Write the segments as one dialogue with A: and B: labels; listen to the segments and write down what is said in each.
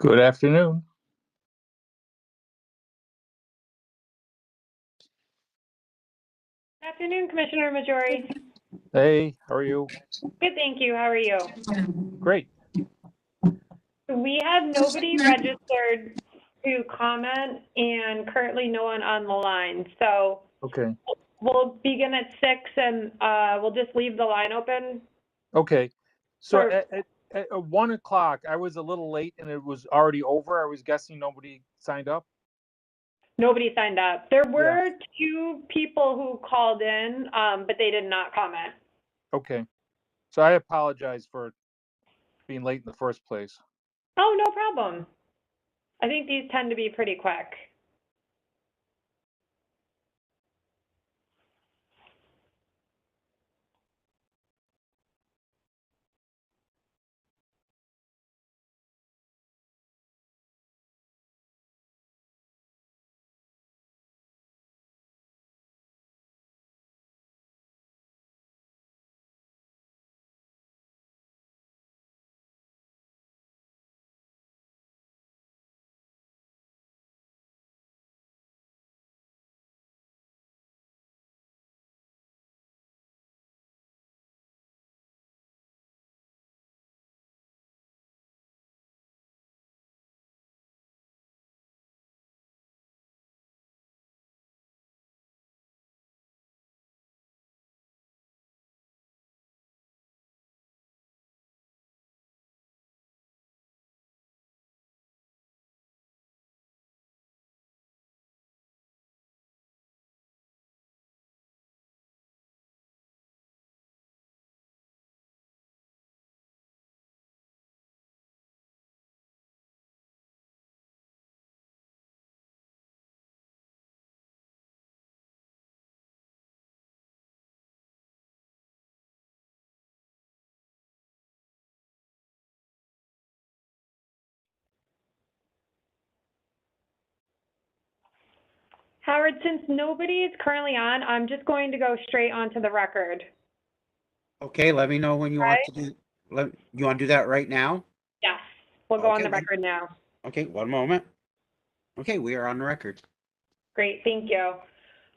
A: Good afternoon.
B: Good afternoon, Commissioner Majori.
A: Hey, how are you?
B: Good, thank you. How are you?
A: Great.
B: We have nobody registered to comment and currently no one on the line. So
A: Okay.
B: we'll begin at 6 and we'll just leave the line open.
A: Okay. So
B: For-
A: at 1 o'clock, I was a little late and it was already over. I was guessing nobody signed up.
B: Nobody signed up. There were two people who called in, but they did not comment.
A: Okay. So I apologize for being late in the first place.
B: Oh, no problem. I think these tend to be pretty quick. Howard, since nobody is currently on, I'm just going to go straight onto the record.
C: Okay, let me know when you want to do. You want to do that right now?
B: Yes, we'll go on
C: Okay,
B: the record now.
C: Okay, one moment. Okay, we are on the record.
B: Great, thank you.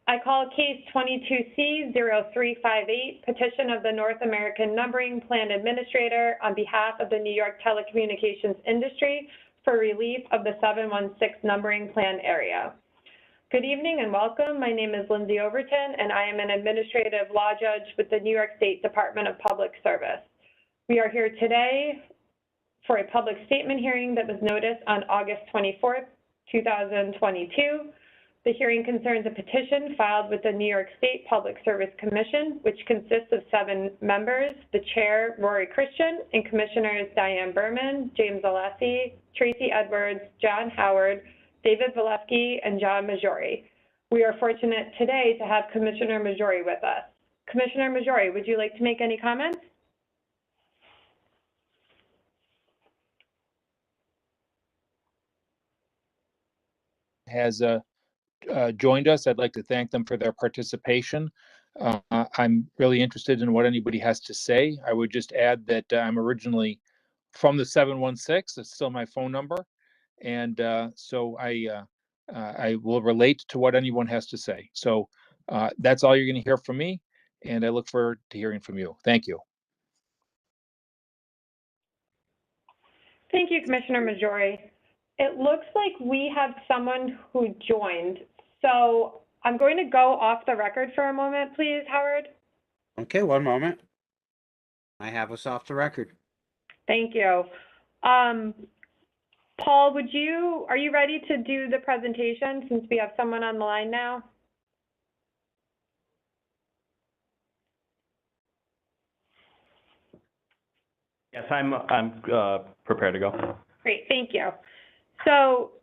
B: I call case 22C0358, petition of the North American Numbering Plan Administrator on behalf of the New York telecommunications industry for relief of the 716 numbering plan area. Good evening and welcome. My name is Lindsay Overton and I am an administrative law judge with the New York State Department of Public Service. We are here today for a public statement hearing that was noticed on August 24th, 2022. The hearing concerns a petition filed with the New York State Public Service Commission, which consists of 7 members, the chair, Rory Christian, and commissioners Diane Berman, James Alessi, Tracy Edwards, John Howard, David Valesky, and John Majori. We are fortunate today to have Commissioner Majori with us. Commissioner Majori, would you like to make any comments?
A: Has joined us. I'd like to thank them for their participation. I'm really interested in what anybody has to say. I would just add that I'm originally from the 716. It's still my phone number. And so I will relate to what anyone has to say. So that's all you're going to hear from me. And I look forward to hearing from you. Thank you.
B: Thank you, Commissioner Majori. It looks like we have someone who joined. So I'm going to go off the record for a moment, please, Howard.
C: Okay, one moment. I have us off the record.
B: Thank you. Paul, are you ready to do the presentation since we have someone on the line now?
D: Yes, I'm prepared to go.
B: Great, thank you. So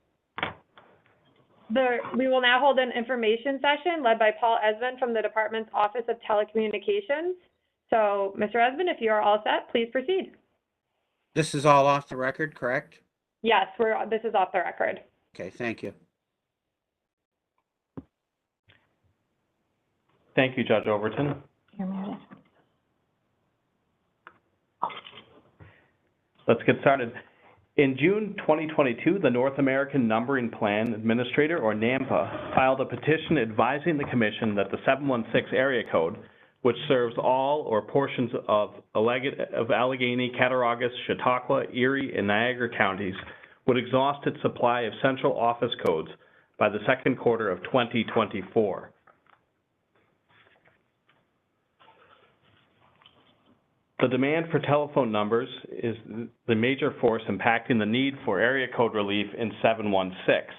B: we will now hold an information session led by Paul Esmond from the Department's Office of Telecommunications. So, Mr. Esmond, if you are all set, please proceed.
C: This is all off the record, correct?
B: Yes, this is off the record.
C: Okay, thank you.
D: Thank you, Judge Overton. Let's get started. In June 2022, the North American Numbering Plan Administrator, or NAMPA, filed a petition advising the Commission that the 716 area code, which serves all or portions of Allegheny, Cattaraugus, Chautauqua, Erie, and Niagara counties, would exhaust its supply of central office codes by the second quarter of 2024. The demand for telephone numbers is the major force impacting the need for area code relief in 716.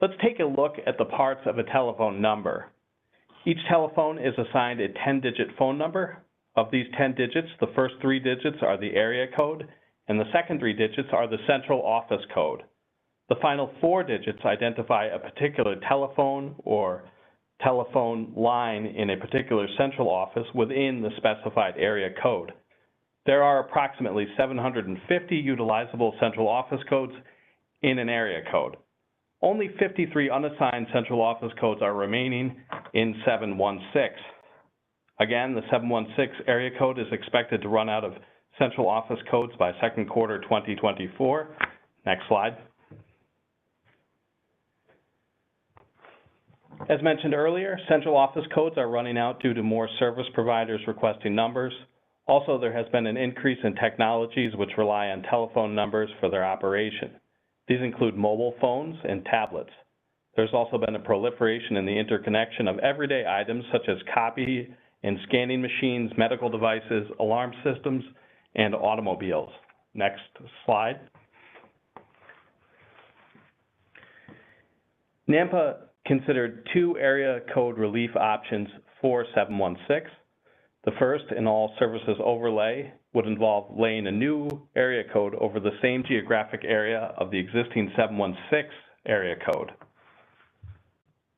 D: Let's take a look at the parts of a telephone number. Each telephone is assigned a 10-digit phone number. Of these 10 digits, the first 3 digits are the area code, and the second 3 digits are the central office code. The final 4 digits identify a particular telephone or telephone line in a particular central office within the specified area code. There are approximately 750 utilizable central office codes in an area code. Only 53 unassigned central office codes are remaining in 716. Again, the 716 area code is expected to run out of central office codes by second quarter 2024. Next slide. As mentioned earlier, central office codes are running out due to more service providers requesting numbers. Also, there has been an increase in technologies which rely on telephone numbers for their operation. These include mobile phones and tablets. There's also been a proliferation in the interconnection of everyday items such as copy and scanning machines, medical devices, alarm systems, and automobiles. Next slide. NAMPA considered 2 area code relief options for 716. The first, an all services overlay, would involve laying a new area code over the same geographic area of the existing 716 area code.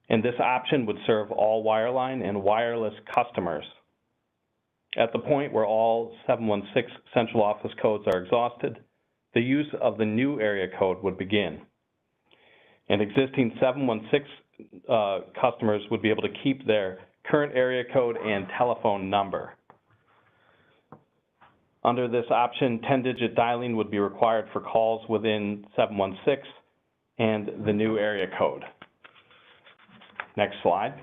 D: And this option would serve all wireline and wireless customers. At the point where all 716 central office codes are exhausted, the use of the new area code would begin. And existing 716 customers would be able to keep their current area code and telephone number. Under this option, 10-digit dialing would be required for calls within 716 and the new area code. Next slide.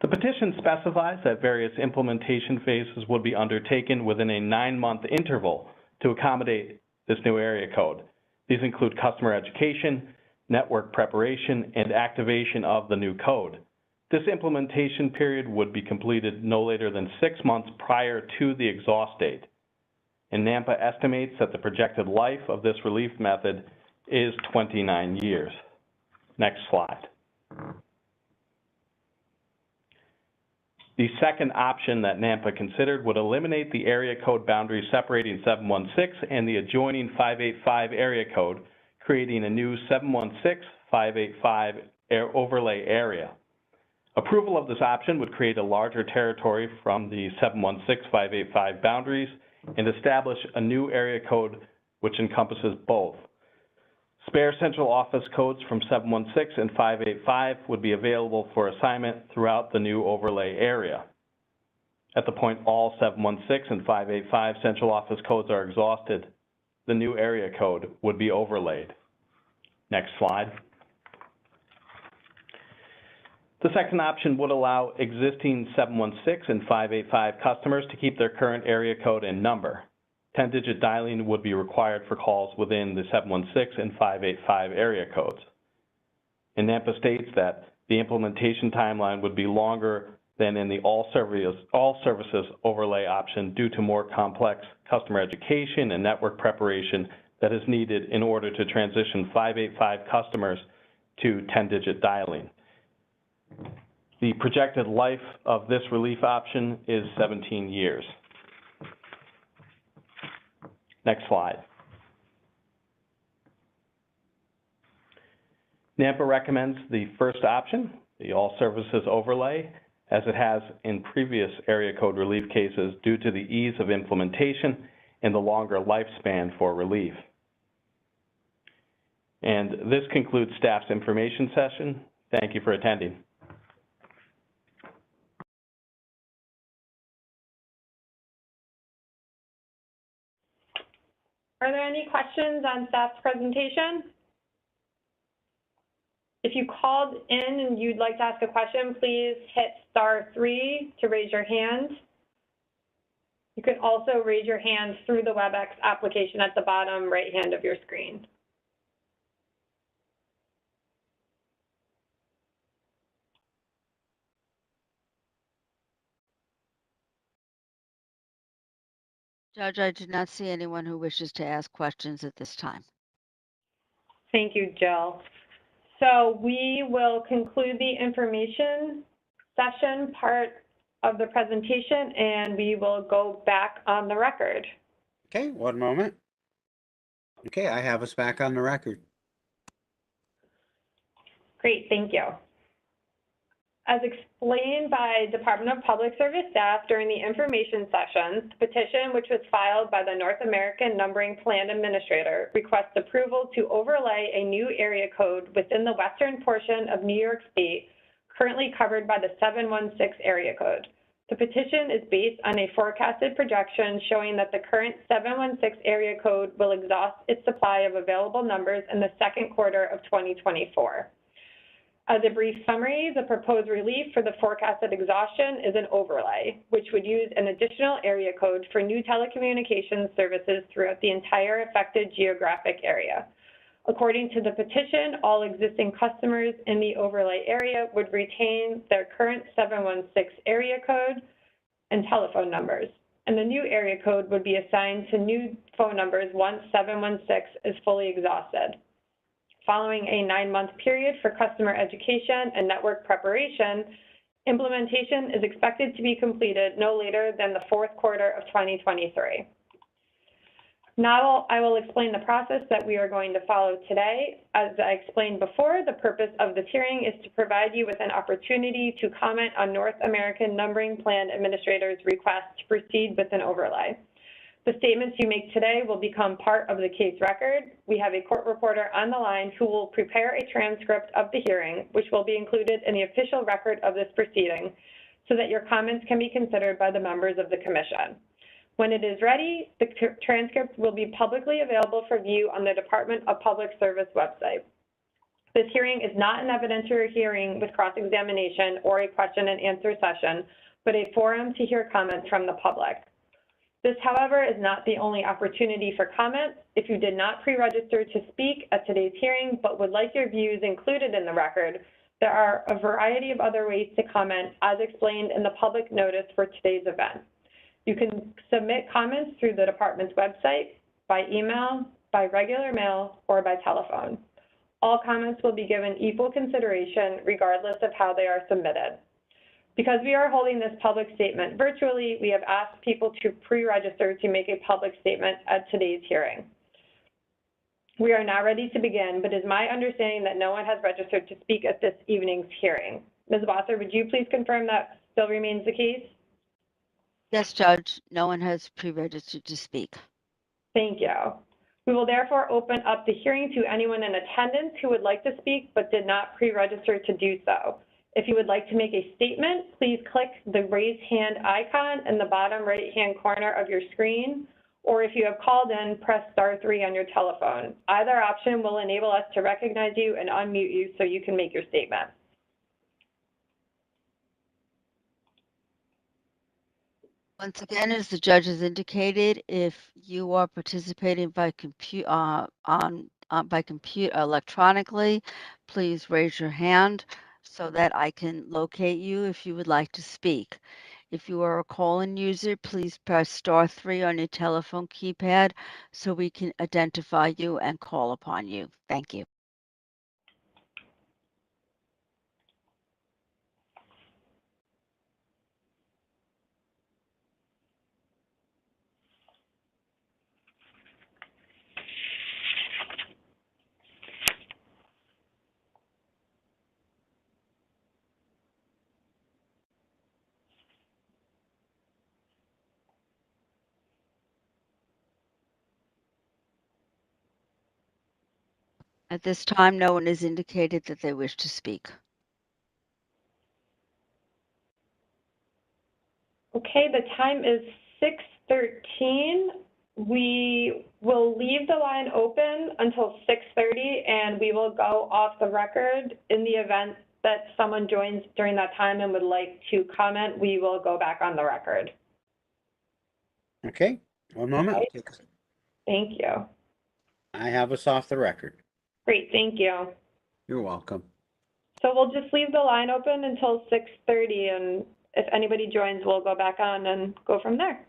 D: The petition specifies that various implementation phases would be undertaken within a 9-month interval to accommodate this new area code. These include customer education, network preparation, and activation of the new code. This implementation period would be completed no later than 6 months prior to the exhaust date. And NAMPA estimates that the projected life of this relief method is 29 years. Next slide. The second option that NAMPA considered would eliminate the area code boundary separating 716 and the adjoining 585 area code, creating a new 716-585 overlay area. Approval of this option would create a larger territory from the 716-585 boundaries and establish a new area code which encompasses both. Spare central office codes from 716 and 585 would be available for assignment throughout the new overlay area. At the point all 716 and 585 central office codes are exhausted, the new area code would be overlaid. Next slide. The second option would allow existing 716 and 585 customers to keep their current area code and number. 10-digit dialing would be required for calls within the 716 and 585 area codes. And NAMPA states that the implementation timeline would be longer than in the all services overlay option due to more complex customer education and network preparation that is needed in order to transition 585 customers to 10-digit dialing. The projected life of this relief option is 17 years. Next slide. NAMPA recommends the first option, the all services overlay, as it has in previous area code relief cases due to the ease of implementation and the longer lifespan for relief. And this concludes staff's information session. Thank you for attending.
B: Are there any questions on staff's presentation? If you called in and you'd like to ask a question, please hit *3 to raise your hand. You can also raise your hand through the WebEx application at the bottom right hand of your screen.
E: Judge, I do not see anyone who wishes to ask questions at this time.
B: Thank you, Jill. So we will conclude the information session part of the presentation, and we will go back on the record.
C: Okay, one moment. Okay, I have us back on the record.
B: Great, thank you. As explained by Department of Public Service staff during the information session, the petition, which was filed by the North American Numbering Plan Administrator, requests approval to overlay a new area code within the western portion of New York State, currently covered by the 716 area code. The petition is based on a forecasted projection showing that the current 716 area code will exhaust its supply of available numbers in the second quarter of 2024. As a brief summary, the proposed relief for the forecasted exhaustion is an overlay, which would use an additional area code for new telecommunications services throughout the entire affected geographic area. According to the petition, all existing customers in the overlay area would retain their current 716 area code and telephone numbers, and the new area code would be assigned to new phone numbers once 716 is fully exhausted. Following a 9-month period for customer education and network preparation, implementation is expected to be completed no later than the fourth quarter of 2023. Now I will explain the process that we are going to follow today. As I explained before, the purpose of this hearing is to provide you with an opportunity to comment on North American Numbering Plan Administrator's request to proceed with an overlay. The statements you make today will become part of the case record. We have a court reporter on the line who will prepare a transcript of the hearing, which will be included in the official record of this proceeding, so that your comments can be considered by the members of the commission. When it is ready, the transcript will be publicly available for view on the Department of Public Service website. This hearing is not an evidentiary hearing with cross-examination or a question and answer session, but a forum to hear comments from the public. This, however, is not the only opportunity for comment. If you did not pre-register to speak at today's hearing but would like your views included in the record, there are a variety of other ways to comment as explained in the public notice for today's event. You can submit comments through the department's website, by email, by regular mail, or by telephone. All comments will be given equal consideration regardless of how they are submitted. Because we are holding this public statement virtually, we have asked people to pre-register to make a public statement at today's hearing. We are now ready to begin, but it is my understanding that no one has registered to speak at this evening's hearing. Ms. Wasser, would you please confirm that still remains the case?
E: Yes, Judge, no one has pre-registered to speak.
B: Thank you. We will therefore open up the hearing to anyone in attendance who would like to speak but did not pre-register to do so. If you would like to make a statement, please click the raise hand icon in the bottom right-hand corner of your screen, or if you have called in, press *3 on your telephone. Either option will enable us to recognize you and unmute you so you can make your statement.
E: Once again, as the judge has indicated, if you are participating by computer electronically, please raise your hand so that I can locate you if you would like to speak. If you are a call-in user, please press *3 on your telephone keypad so we can identify you and call upon you. Thank you. At this time, no one has indicated that they wish to speak.
B: Okay, the time is 6:13. We will leave the line open until 6:30, and we will go off the record. In the event that someone joins during that time and would like to comment, we will go back on the record.
C: Okay, one moment.
B: Okay. Thank you.
C: I have us off the record.
B: Great, thank you.
C: You're welcome.
B: So we'll just leave the line open until 6:30, and if anybody joins, we'll go back on and go from there.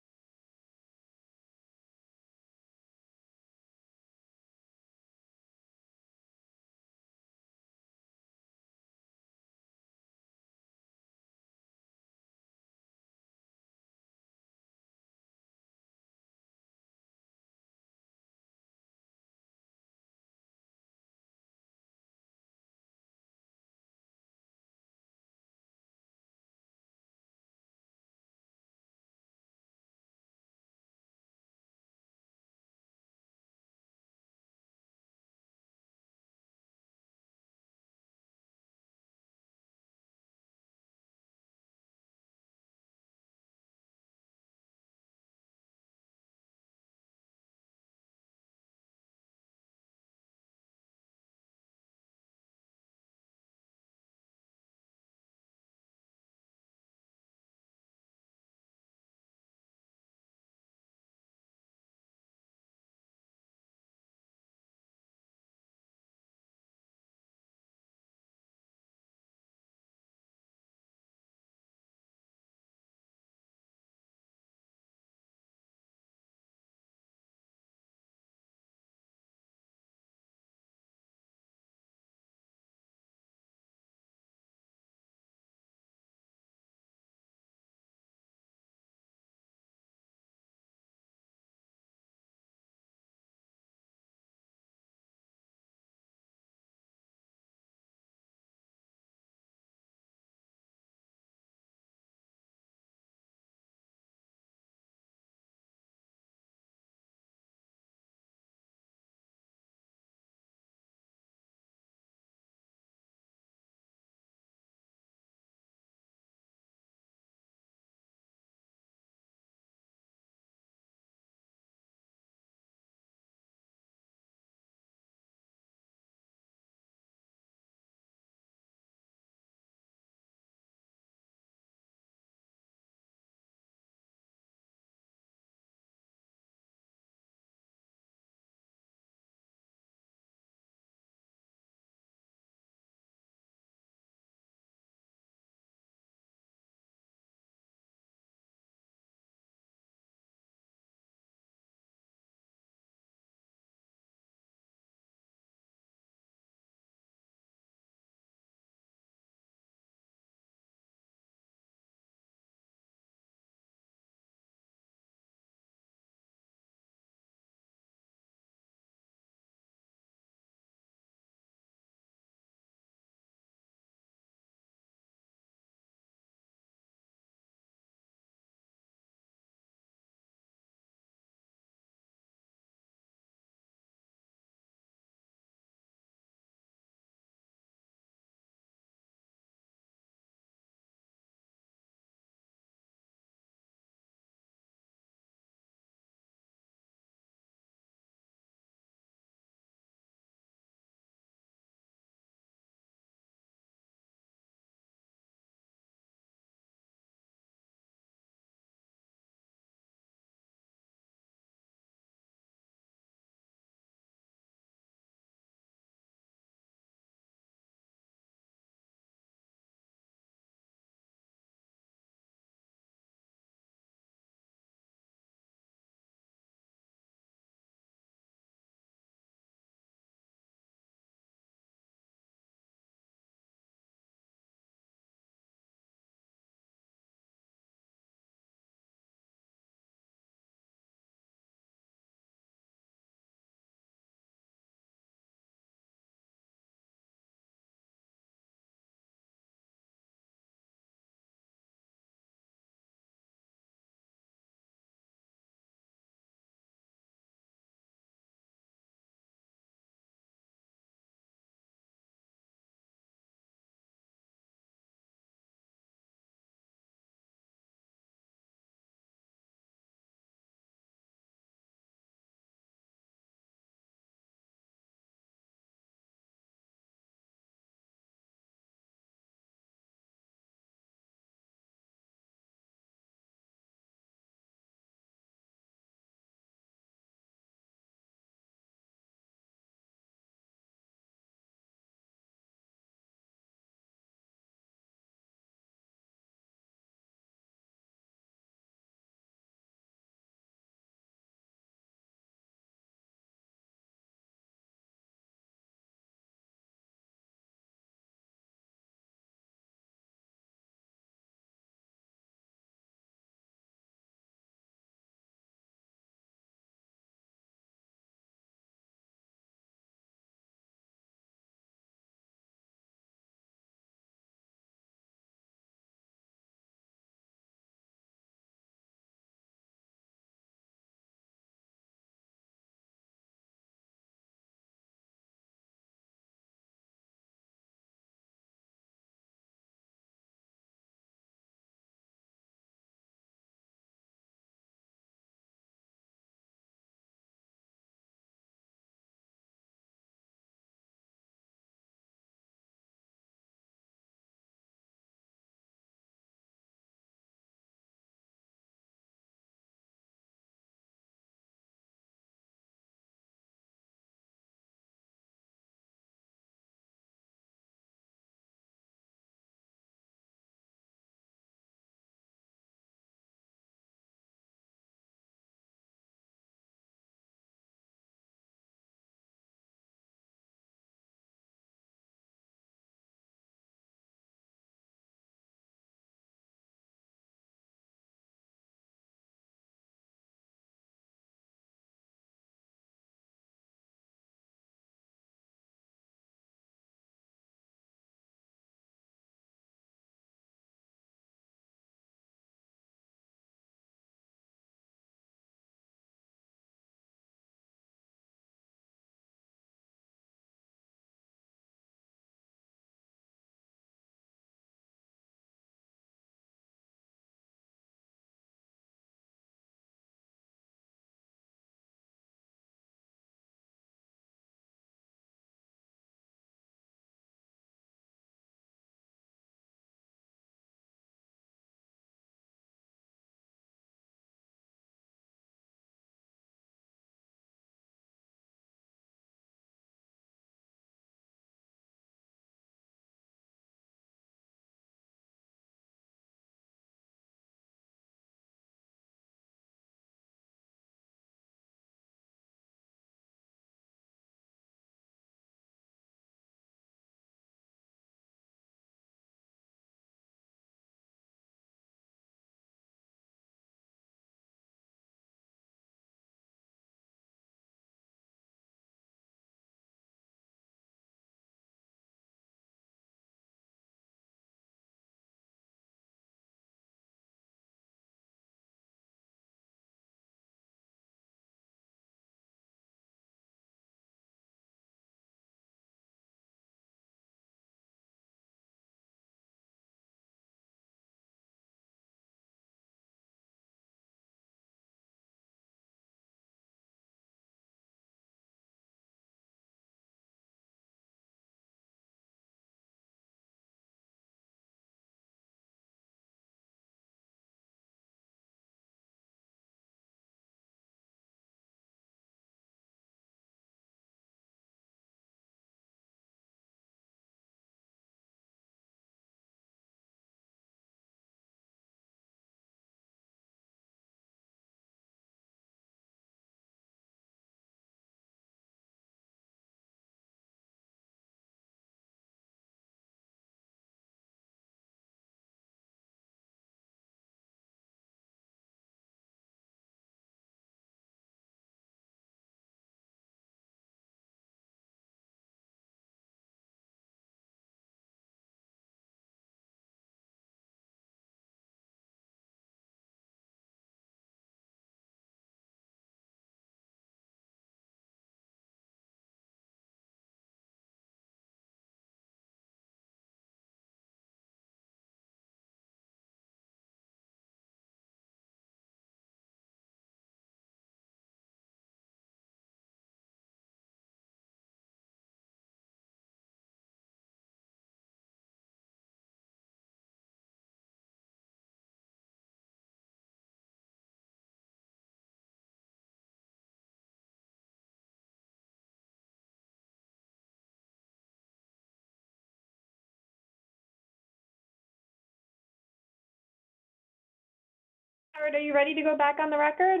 B: Howard, are you ready to go back on the record?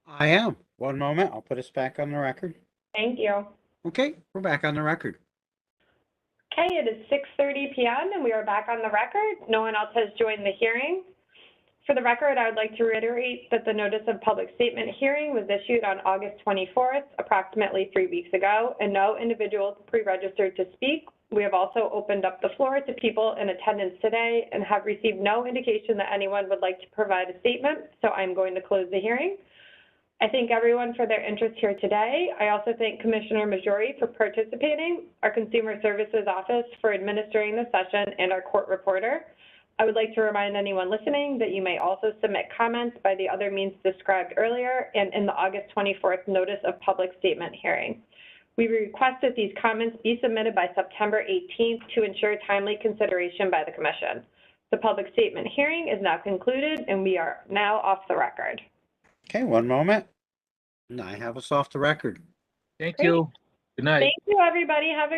C: I am. One moment, I'll put us back on the record.
B: Thank you.
C: Okay, we're back on the record.
B: Okay, it is 6:30 PM and we are back on the record. No one else has joined the hearing. For the record, I would like to reiterate that the notice of public statement hearing was issued on August 24th, approximately 3 weeks ago, and no individuals pre-registered to speak. We have also opened up the floor to people in attendance today and have received no indication that anyone would like to provide a statement, so I'm going to close the hearing. I thank everyone for their interest here today. I also thank Commissioner Majori for participating, our Consumer Services Office for administering the session, and our court reporter. I would like to remind anyone listening that you may also submit comments by the other means described earlier and in the August 24th notice of public statement hearing. We request that these comments be submitted by September 18th to ensure timely consideration by the Commission. The public statement hearing is now concluded and we are now off the record.
C: Okay, one moment. And I have us off the record.
A: Thank
B: Great.
A: you. Good night.
B: Thank you, everybody. Have a great